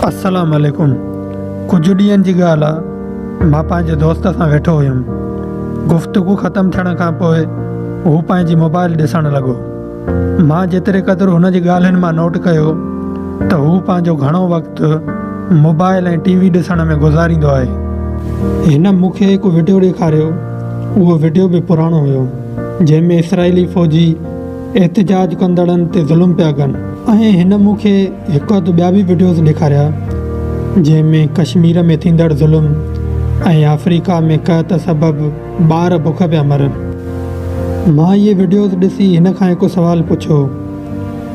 अस्सलाम वालेकुम। कुझु ॾींहंनि जी ॻाल्हि आहे, मां पंहिंजे दोस्त सां वेठो हुयुमि। गुफ़्तगू ख़तमु थियण खां पोइ हू पंहिंजी मोबाइल ॾिसणु लॻो। मां जेतिरे क़दुरु हुन जी ॻाल्हियुनि मां नोट कयो त हू पंहिंजो घणो वक़्तु मोबाइल ऐं टीवी ॾिसण में गुज़ारींदो आहे। हिन मूंखे हिकु वीडियो ॾेखारियो। उहो वीडियो बि पुराणो हुयो, जंहिंमें इसराइली फ़ौजी एहतिजाज कंदड़नि ते ज़ुल्म पिया कनि। ऐं हिन मूंखे हिकु अधु ॿिया बि वीडियोज़ ॾेखारिया, जंहिंमें कश्मीर में थींदड़ ज़ुल्म ऐं अफ्रीका में क़हत सबबु ॿार बुख पिया मरनि। मां इहे वीडियोज़ ॾिसी हिन खां हिकु सुवालु पुछियो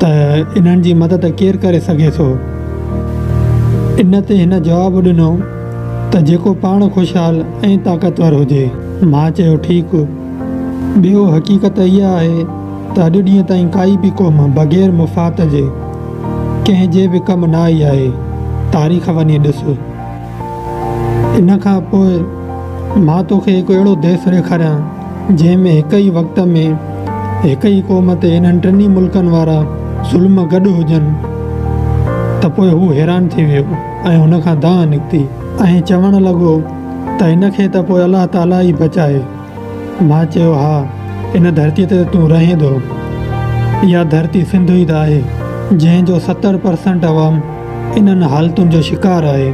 त इन्हनि जी मदद केरु करे सघे थो। इन ते हिन जवाबु ॾिनो त जेको पाण ख़ुशहाल ऐं ताक़तवर हुजे। मां चयो ठीकु। ॿियो हक़ीक़त इहा आहे त अॼु ॾींहं ताईं काई बि क़ौम बग़ैर मुफ़ात जे कंहिंजे बि कमु न आई आहे। तारीख़ वञी ॾिस। इन खां पोइ मां तोखे हिकु अहिड़ो देश ॾेखारियां जंहिंमें हिक ई वक़्त में हिक ई क़ौम ते इन्हनि टिनी मुल्कनि वारा ज़ुल्म गॾु हुजनि। त पोइ हू हैरान थी वियो ऐं हुन खां दांह निकिती ऐं चवणु लॻो त हिन खे त पोइ अलाह ताला ई बचाए। मां चयो हा, इन धरतीअ ते तूं रहे थो। इहा धरती सिंध ई त आहे, जंहिंजो 70% अवाम इन्हनि हालतुनि जो शिकार आहे।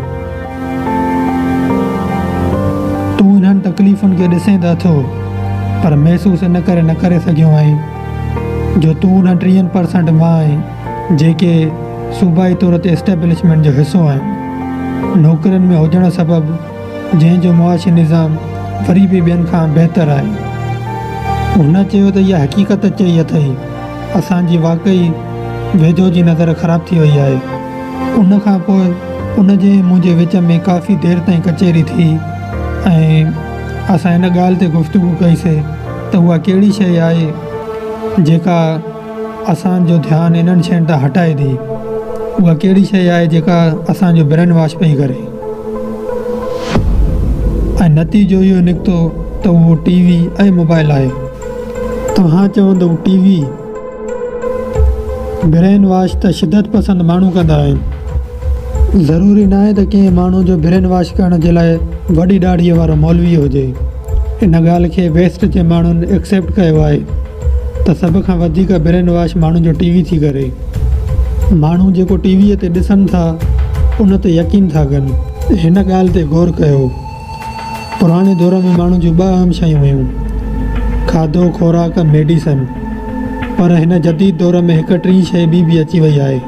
तूं इन्हनि तकलीफ़ुनि खे ॾिसे त थो, पर महसूसु इन करे न करे सघियो आहीं जो तूं उन 30% मां आहीं जेके सूबाई तौर ते एस्टेब्लिशमेंट जो हिसो आहिनि। नौकरियुनि में हुजण सबबु जंहिंजो मुआशी निज़ाम वरी बि ॿियनि खां बहितरु आहे। हुन चयो त इहा हक़ीक़त चई अथई, असांजी वाक़ई वेझो जी नज़र ख़राबु थी वई आहे। उन खां पोइ उन जे मुंहिंजे विच में काफ़ी देरि ताईं कचेरी थी ऐं असां हिन ॻाल्हि ते गुफ़्तगू कईसीं त उहा कहिड़ी शइ आहे जेका असांजो ध्यानु इन्हनि शयुनि तां हटाए थी। उहा कहिड़ी शइ आहे जेका असांजो ब्रेन वॉश पई करे। ऐं नतीजो इहो निकितो त उहो टीवी ऐं मोबाइल आहे। तव्हां चवंदव टीवी ब्रेन वॉश त शिदत पसंदि माण्हू कंदा आहिनि। ज़रूरी न आहे त कंहिं माण्हू जो ब्रेन वॉश करण जे लाइ वॾी ॾाढ़ीअ वारो मौलवी हुजे। इन ॻाल्हि खे वेस्ट जे माण्हुनि एक्सेप्ट कयो आहे त सभ खां वधीक ब्रेन वॉश माण्हू जो टीवी थी करे। माण्हू जेको टीवीअ ते ॾिसनि था उन ते यकीन था कनि। हिन ॻाल्हि ते गौर कयो। पुराणे दौर में माण्हू जूं 2 अहम शयूं हुयूं, खाधो, खुराक, मेडिसन। पर हिन जदीद दौर में हिकु टीं शइ बि अची वई आहे,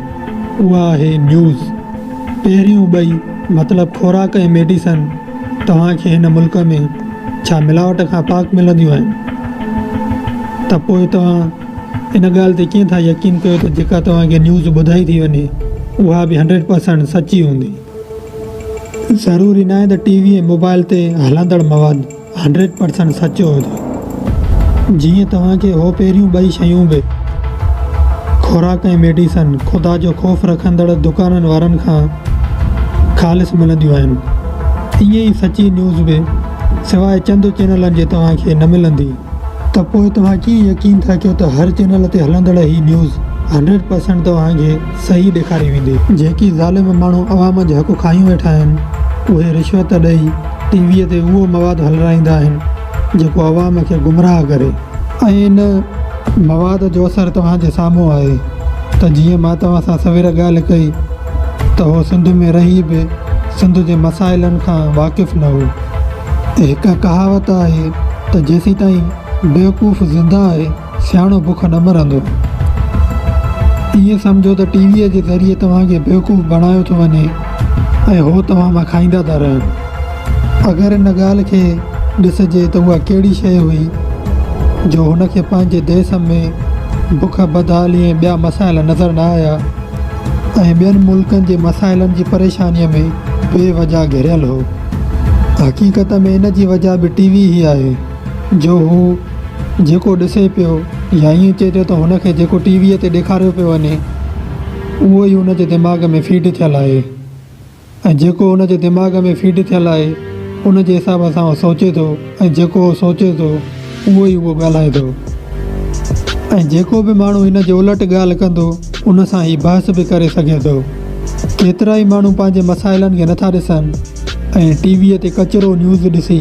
उहा आहे न्यूज़। पहिरियों ॿई मतिलबु खुराक ऐं मेडिसन तव्हांखे हिन मुल्क में छा मिलावट खां पाक मिलंदियूं आहिनि। त पोइ तव्हां इन ॻाल्हि ते कीअं था यकीन कयो त जेका तव्हांखे न्यूज़ ॿुधाई थी वञे उहा बि 100% सची हूंदी। ज़रूरी न आहे त टीवी ऐं मोबाइल ते हलंदड़ मवादु 100% सचो हुजे। जीअं तव्हांखे हो पहिरियूं 2 शयूं बि खुराक ऐं मेडिसन ख़ुदा जो ख़ौफ़ रखंदड़ दुकाननि वारनि खां ख़ालिस मिलंदियूं आहिनि, ईअं ई सची न्यूज़ बि सवाइ चंद चैनलनि जे तव्हांखे न मिलंदी। त पोइ तव्हां कीअं यकीन था कयो त हर चैनल ते हलंदड़ ई न्यूज़ 100% तव्हांखे सही ॾेखारी वेंदी। जेकी ज़ालिम माण्हू अवाम जो हक़ खाई वेठा आहिनि उहे रिश्वत ॾेई टीवीअ ते उहो मवादु हलाईंदा आहिनि जेको अवाम खे गुमराह करे। ऐं इन मवाद जो असरु तव्हांजे साम्हूं आहे त जीअं मां तव्हां सां सवेर ॻाल्हि कई त उहो सिंध में रही बि सिंध जे मसाइलनि खां वाक़िफ़ु न हो। हिकु कहावत आहे त जेसीं ताईं बेवकूफ़ ज़िंदा आहे सियाणो बुख न मरंदो। ईअं सम्झो त टीवीअ जे ज़रिए तव्हांखे बेवकूफ़ बणायो थो वञे ऐं हो तव्हां मां खाईंदा था रहनि। अगरि इन ॻाल्हि खे ॾिसजे त उहा कहिड़ी शइ हुई जो हुनखे पंहिंजे देश में बुख बदहाली ऐं ॿिया मसाइल नज़र न आया ऐं ॿियनि मुल्कनि जे मसाइलनि जी परेशानीअ में बेवजह घिरियल हो। हक़ीक़त में इन जी वजह बि टीवी ई आहे जो हू जेको ॾिसे पियो या ईअं चइजे त हुनखे जेको टीवीअ ते ॾेखारियो पियो वञे उहो ई हुन जे दिमाग़ में फीड थियल आहे। ऐं जेको हुन जे दिमाग़ में फीड थियल आहे उन जे हिसाब सां उहो सोचे थो ऐं जेको उहो सोचे थो उहो ई उहो ॻाल्हाए थो। ऐं जेको बि माण्हू हिन जे उलट ॻाल्हि कंदो उन सां ई बहस बि करे सघे थो। केतिरा ई माण्हू पंहिंजे मसाइलनि खे नथा ॾिसनि ऐं टीवीअ ते कचिरो न्यूज़ ॾिसी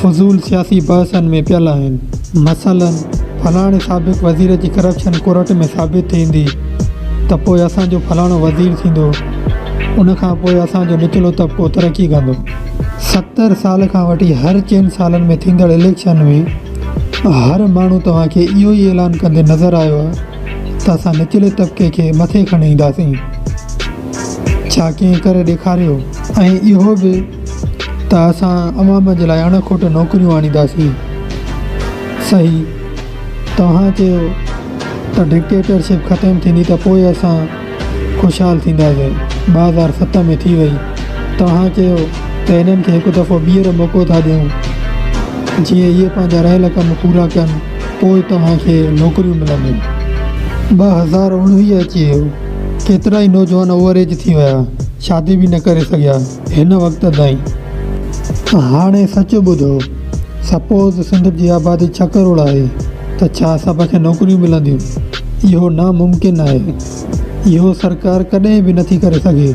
फज़ूल सियासी बहसनि में पियल आहिनि। मसलनि फलाणे साबिक़ वज़ीर जी करप्शन कोर्ट में साबित थींदी त पोइ असांजो फलाणो वज़ीर थींदो, उनखां पोइ असांजो निचलो तबिको तरक़ी कंदो। 70 साल खां वठी हर 4 सालनि में थींदड़ इलेक्शन में हर माण्हू तव्हांखे इहो ई ऐलान कंदे नज़र आयो आहे त असां निचले तबिके खे मथे खणी ईंदासीं। छा कंहिं करे ॾेखारियो ऐं इहो बि त असां अवाम जे लाइ अणखोट नौकरियूं आणींदासीं। सही, तव्हां चयो त डिक्टेटरशिप ख़तमु थींदी त पोइ असां ख़ुशहाल थींदासीं। 2007 में थी वई। तव्हां चयो त हिननि खे हिकु दफ़ो ॿीहर मौक़ो था ॾियूं जीअं इहे पंहिंजा रहियल कम पूरा कनि, पोइ तव्हांखे नौकरियूं मिलंदियूं। 2019 अची वियो, केतिरा ई नौजवान ओवर एज थी विया, शादी बि न करे सघिया हिन वक़्त ताईं। हाणे सच ॿुधो, सपोज़ सिंध जी आबादी 6 करोड़ आहे त छा सभ खे नौकरियूं मिलंदियूं? इहो नामुमकिन आहे। इहो सरकार कॾहिं बि नथी करे सघे।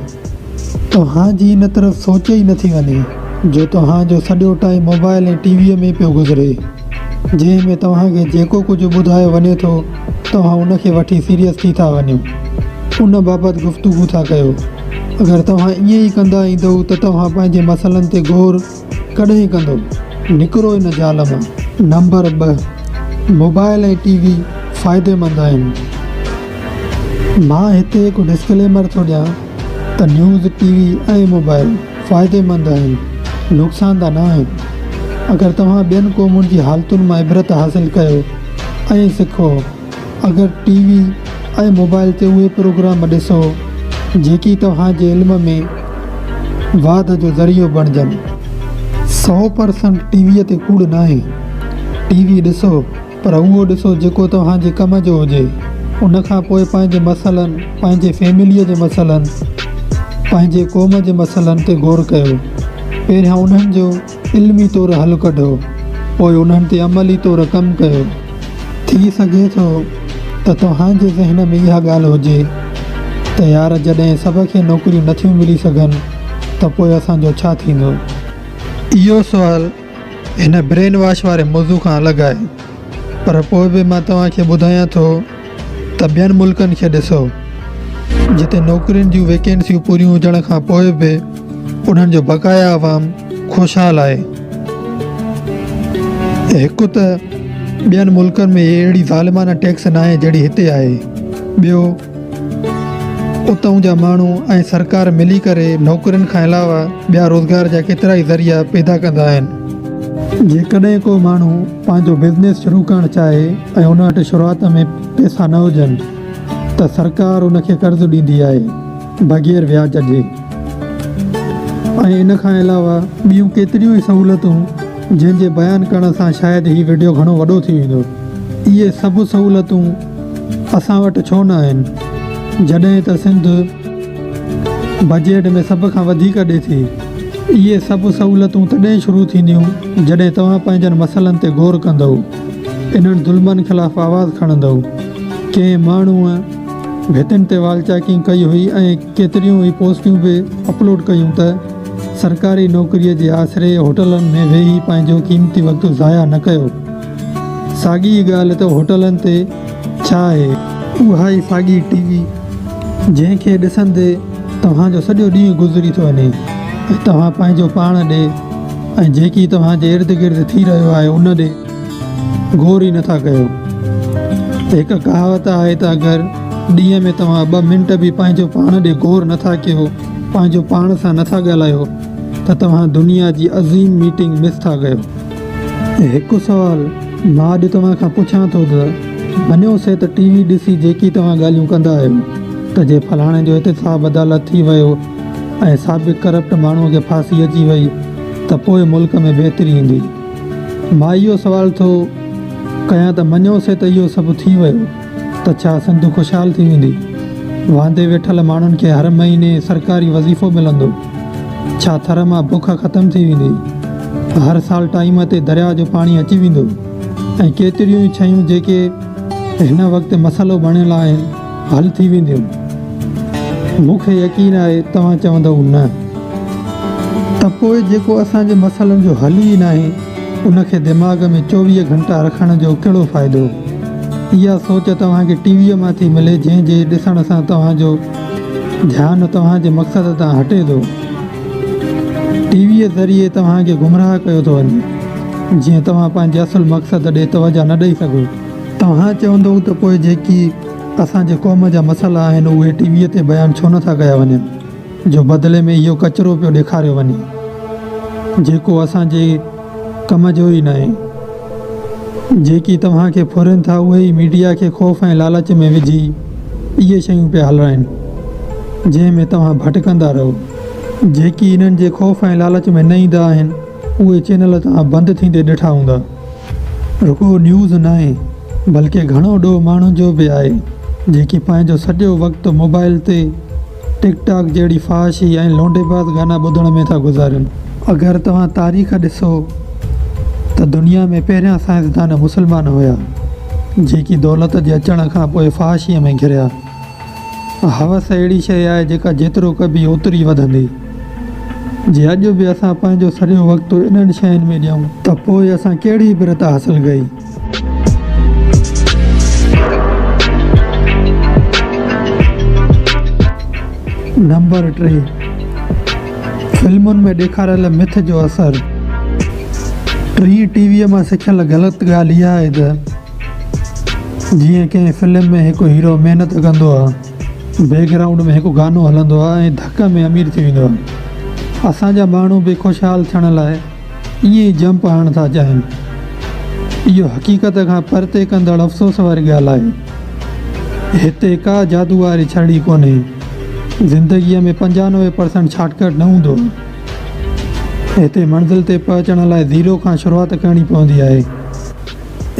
तव्हांजी इन तरफ़ सोच ई नथी वञे जो तव्हांजो सॼो टाइम मोबाइल ऐं टीवीअ में पियो गुज़रे, जंहिं में तव्हांखे जेको कुझु ॿुधायो वञे थो तव्हां उनखे वठी सीरियस थी था वञो, उन बाबति गुफ़्तगू था कयो। अगरि तव्हां ईअं ई कंदा ईंदो त तव्हां पंहिंजे मसइलनि ते गौर कॾहिं कंदो? निकिरो इन जाल मां। नंबर 2, मोबाइल ऐं टीवी फ़ाइदेमंद आहिनि। मां हिते हिकु डिस्क्लेमर थो ॾियां त न्यूज़, टीवी ऐं मोबाइल फ़ाइदेमंद आहिनि, नुक़सानदा न आहिनि। अगरि तव्हां ॿियनि क़ौमुनि जी हालतुनि मां इबरत हासिलु कयो ऐं सिखो, अगरि टीवी ऐं मोबाइल ते उहे प्रोग्राम ॾिसो जेकी तव्हांजे इल्म में वाध जो ज़रियो बणिजनि। 100% टीवीअ ते कूड़ न आहे। टीवी ॾिसो, पर उहो ॾिसो जेको तव्हांजे कम जो हुजे। उनखां पोइ पंहिंजे मसइलनि, पंहिंजे फैमिलीअ जे मसइलनि, पंहिंजे क़ौम जे मसइलनि ते गौर कयो। पहिरियां उन्हनि जो इल्मी तौरु हल कढो, पोइ उन्हनि ते अमली तौरु कमु कयो। थी सघे थो त तव्हांजे ज़हन में इहा ॻाल्हि हुजे त यार जॾहिं सभ खे नौकरियूं नथियूं मिली सघनि त पोइ असांजो छा थींदो? इहो सुवालु हिन ब्रेन वॉश वारे मौज़ू खां अलॻि आहे, पर पोइ बि मां तव्हांखे ॿुधायां थो त ॿियनि मुल्कनि खे ॾिसो जिते नौकरियुनि जूं वैकेंसियूं पूरियूं हुजण खां पोइ बि उन्हनि जो बक़ाया अवाम ख़ुशहाल आहे। हिकु त ॿियनि मुल्कनि में अहिड़ी ज़ालिमाना टैक्स न आहे जहिड़ी हिते आहे। ॿियो, उतां जा माण्हू ऐं सरकार मिली करे नौकरियुनि खां अलावा ॿिया रोज़गार जा केतिरा ई ज़रिया पैदा कंदा आहिनि। जेकॾहिं को माण्हू पंहिंजो बिज़नेस शुरू करणु चाहे ऐं उन वटि शुरूआति में पैसा न हुजनि त सरकार उनखे कर्ज़ु ॾींदी आहे बग़ैर व्याज जे। ऐं इन खां अलावा ॿियूं केतिरियूं ई सहूलियतूं जंहिंजे बयानु करण सां शायदि हीउ वीडियो घणो वॾो थी वेंदो। इहे सभु सहूलियतूं असां वटि छो न आहिनि जॾहिं त सिंध बजट में सभ खां वधीक ॾिए थी। इहे सभु सहूलियतूं तॾहिं शुरू थींदियूं जॾहिं तव्हां पंहिंजनि मसइलनि ते गौर कंदव, इन्हनि ज़ुल्मनि ख़िलाफ़ु आवाज़ु खणंदव। कंहिं माण्हूअ भितियुनि ते वालचाकिंग कई हुई ऐं केतिरियूं ई पोस्टियूं बि अपलोड कयूं त सरकारी नौकरीअ जे आसिरे होटलनि में वेही पंहिंजो क़ीमती वक़्तु ज़ाया न कयो। साॻी ॻाल्हि त होटलनि ते छा आहे, उहा ई साॻी टीवी जंहिंखे ॾिसंदे तव्हांजो सॼो ॾींहुं गुज़री थो वञे ऐं तव्हां पंहिंजो पाण ॾे ऐं जेकी तव्हांजे इर्द गिर्द थी रहियो आहे उन ॾे गौर ई नथा कयो। हिकु कहावत आहे त अगरि ॾींहं में तव्हां 2 मिंट बि पंहिंजो पाण ॾे गौर नथा कयो, पंहिंजो पाण सां नथा ॻाल्हायो त तव्हां दुनिया जी अज़ीम मीटिंग मिस था कयो। हिकु सुवालु मां अॼु तव्हां खां पुछां थो त मञोसीं त टीवी ॾिसी जेकी तव्हां ॻाल्हियूं कंदा आहियो त जे फलाणे जो इतिसाब अदालत थी वियो ऐं साबिक़ करप्ट माण्हूअ खे फांसी अची वई त पोइ मुल्क में बहितरी ईंदी। मां इहो सुवालु थो कयां त मञोसीं त इहो सभु थी वियो त छा सिंध ख़ुशहाल थी वेंदी? वांदे वेठल माण्हुनि खे हर महीने सरकारी वज़ीफ़ो मिलंदो? छा थर मां बुख ख़तमु थी वेंदी? हर साल टाइम ते दरिया जो पाणी अची वेंदो? ऐं केतिरियूं ई शयूं जेके हिन वक़्तु मसइलो बणियल आहिनि हल थी वेंदियूं? मूंखे यकीन आहे तव्हां चवंदव न, त पोइ जेको असांजे मसइलनि जो हल ई न आहे उनखे दिमाग़ में 24 घंटा रखण जो कहिड़ो फ़ाइदो। इहा सोच तव्हांखे टीवीअ मां थी मिले, जंहिंजे ॾिसण सां तव्हांजो ध्यानु तव्हांजे मक़सद तां हटे थो। टीवीअ ज़रिए तव्हांखे गुमराह कयो थो वञे, जीअं तव्हां पंहिंजे असुलु मक़सद ॾे तवजा न ॾेई सघो। तव्हां चवंदव त पोइ जेकी असांजे क़ौम जा मसइला आहिनि उहे टीवीअ ते बयानु छो नथा कया वञनि, जो बदिले में इहो कचिरो पियो ॾेखारियो वञे जेको असांजे कम जो ई न आहे। जेकी तव्हांखे फुरनि था उहे ई मीडिया खे ख़ौफ़ ऐं लालच में विझी इहे शयूं पिया हलाइनि, जंहिंमें तव्हां भटकंदा रहो। जेकी इन्हनि जे ख़ौफ़ ऐं लालच में न ईंदा आहिनि उहे चैनल तव्हां बंदि थींदे ॾिठा हूंदा। रुॻो न्यूज़ न आहे, बल्कि घणो ॾोह माण्हुनि जो बि आहे जेकी पंहिंजो सॼो वक़्तु मोबाइल ते टिकटॉक जहिड़ी फ़ाहिशी ऐं लोंडेबाज़ गाना ॿुधण में था गुज़ारनि। अगरि तव्हां तारीख़ ॾिसो त दुनिया में पहिरियां साइंसदान मुस्लमान हुया जेकी दौलत जे अचण खां पोइ फ़ाहिशीअ में घिरिया। हवस अहिड़ी शइ आहे जेका जेतिरो कबी ओतिरी वधंदी। जे अॼु बि असां पंहिंजो सॼो वक़्तु इन्हनि शयुनि में ॾियूं त पोइ असां कहिड़ी इबरत हासिलु कई। नंबर 3, फिल्मुनि में ॾेखारियल मिथ जो असरु। टीवीअ मां सिखियल ग़लति ॻाल्हि इहा आहे त जीअं कंहिं फिल्म में हिकु हीरो महिनत कंदो आहे, बैकग्राउंड में हिकु गानो हलंदो आहे ऐं धक में अमीर थी वेंदो आहे। असांजा माण्हू बि ख़ुशहाल थियण लाइ ईअं ई जंप हणण था चाहिनि। इहो हक़ीक़त खां परते कंदड़ अफ़सोस वारी ॻाल्हि आहे। हिते का जादू वारी छड़ी कोन्हे। ज़िंदगीअ में 95% शॉर्टकट न हूंदो। हिते मंज़िल ते पहुचण लाइ ज़ीरो खां शुरूआति करणी पवंदी आहे।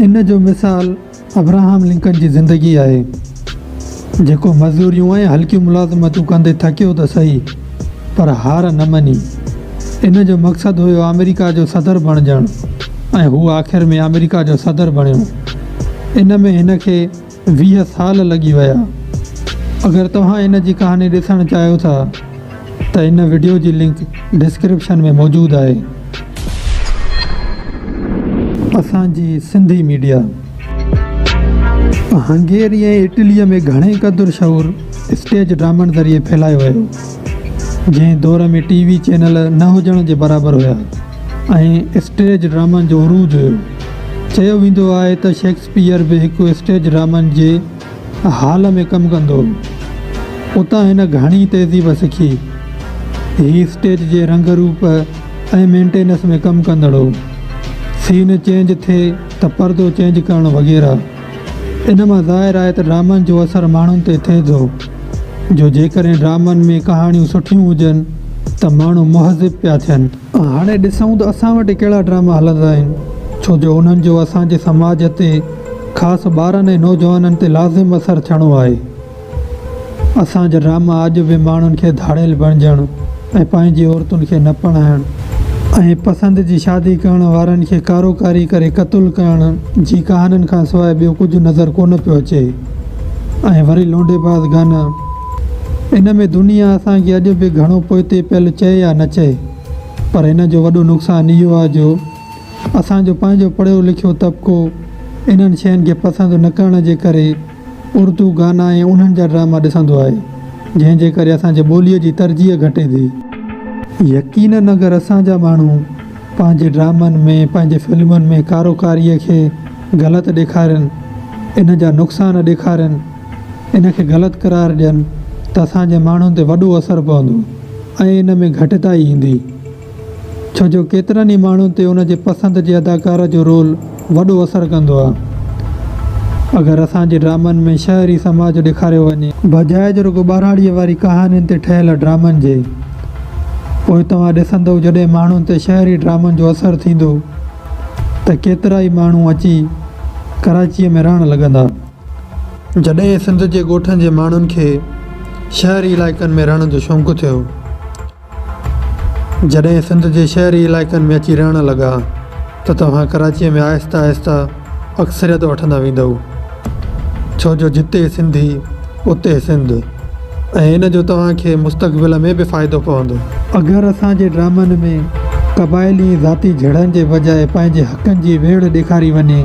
इन जो मिसाल अब्राहम लिंकन जी ज़िंदगी आहे, जेको मज़दूरियूं ऐं हल्कियूं मुलाज़मतूं कंदे थकियो त सही, पर हार न मञी। इन जो मक़सदु हुयो अमेरिका जो सदर बणिजणु ऐं हू आख़िर में अमेरिका जो सदर बणियो। इन में हिन खे 20 साल लॻी विया। अगरि तव्हां इन जी कहानी ॾिसणु चाहियो था त इन वीडियो जी लिंक डिस्क्रिप्शन में मौजूदु आहे। असांजी सिंधी मीडिया हंगेरी ऐं इटलीअ में घणेई क़दुरु शहूर स्टेज ड्रामनि ज़रिए फैलायो वियो, जंहिं दौर में टीवी चैनल न हुजण जे बराबरि हुया ऐं स्टेज ड्रामनि जो उरूज हुयो। चयो वेंदो आहे त शेक्सपियर बि हिकु स्टेज ड्रामनि जे हाल में कमु कंदो। उतां हिन घणी तहज़ीब सिखी। हीउ स्टेज जे रंग रूप ऐं मेंटेनेंस में कमु कंदड़ हो। सीन चेंज थिए त परदो चेंज करणु वग़ैरह। इन मां ज़ाहिर आहे त ड्रामनि जो असरु माण्हुनि ते थिए थो, जो जेकॾहिं ड्रामनि में कहाणियूं सुठियूं हुजनि त माण्हू मुहज़िब पिया थियनि। हाणे ॾिसूं त असां वटि कहिड़ा ड्रामा हलंदा आहिनि, छो जो उन्हनि जो असांजे समाज ते ख़ासि ॿारनि ऐं नौजवाननि ते लाज़िम असरु थियणो आहे। असांजा ड्रामा अॼु बि माण्हुनि खे धाड़ेल बणिजणु ऐं पंहिंजी औरतुनि खे न पढ़ाइणु ऐं पसंदि जी शादी करण वारनि खे कारोकारी करे क़तलु करण जी कहानियुनि खां सवाइ ॿियो कुझु नज़र कोन पियो अचे। ऐं वरी लोंडेबाज़ गाना। इन में दुनिया असांखे अॼु बि घणो पोइते पियल चए या न चए, पर हिन जो वॾो नुक़सानु इहो आहे जो असांजो पंहिंजो पढ़ियो लिखियो तबिको इन्हनि शयुनि खे पसंदि न करण जे करे उर्दू गाना ऐं उन्हनि जा ड्रामा ॾिसंदो आहे, जंहिंजे करे असांजे ॿोलीअ जी तरजीह घटे थी। यकीनन अगरि असांजा माण्हू पंहिंजे ड्रामनि में पंहिंजे फिल्मुनि में कारोकारीअ खे ग़लति ॾेखारनि, इन जा नुक़सान ॾेखारनि, इन खे ग़लति करार ॾियनि त असांजे माण्हुनि ते वॾो असरु पवंदो ऐं इन में घटिताई ईंदी। छो जो केतिरनि ई माण्हुनि ते उन जे पसंदि जे अदाकार जो रोल वॾो असरु कंदो आहे। अगरि असांजे ड्रामनि में शहरी समाज ॾेखारियो वञे बजाए जो रुॻो ॿारहाड़ीअ वारी कहानियुनि ते ठहियल ड्रामनि जे, पोइ तव्हां ॾिसंदव जॾहिं माण्हुनि ते शहरी ड्रामनि जो असरु थींदो त केतिरा ई माण्हू अची कराचीअ में रहणु लॻंदा। जॾहिं सिंध जे ॻोठनि जे माण्हुनि खे शहरी इलाइक़नि में रहण जो शौक़ु थियो, जॾहिं सिंध जे शहरी इलाइक़नि में अची रहणु लॻा त तव्हां कराचीअ में आहिस्ता आहिस्ता अक्सरियत वठंदा वेंदव। छो जो जिते सिंधी उते सिंध। ऐं हिन जो तव्हांखे मुस्तक़बिल में बि फ़ाइदो पवंदो। अगरि असांजे ड्रामनि में क़बाइली ज़ाती झड़नि जे बजाए पंहिंजे हक़नि जी वेड़ ॾेखारी वञे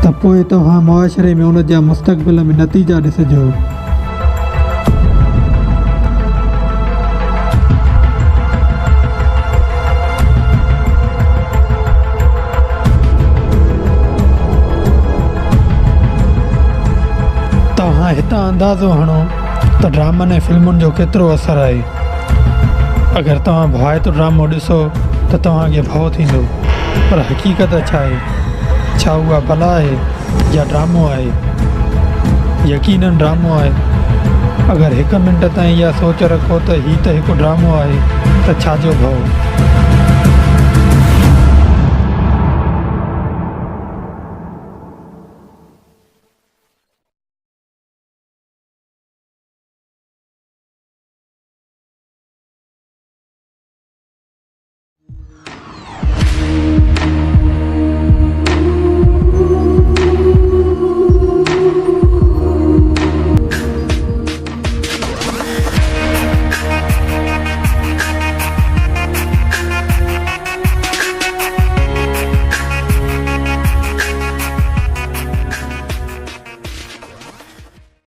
त पोइ तव्हां मुआशरे में उन जा मुस्तक़बिल में नतीजा ॾिसिजो। तव्हां हितां अंदाज़ो हणो त ड्रामनि ऐं फिल्मुनि जो केतिरो असरु आहे। अगरि तव्हां भवाइतो ड्रामो ॾिसो त तव्हांखे भउ थींदो, पर हक़ीक़त छा आहे? छा उहा भला आहे या ड्रामो आहे? यकीनन ड्रामो आहे। अगरि हिकु मिंट ताईं इहा सोच रखो त हीउ त हिकु ड्रामो आहे त छाजो भउ।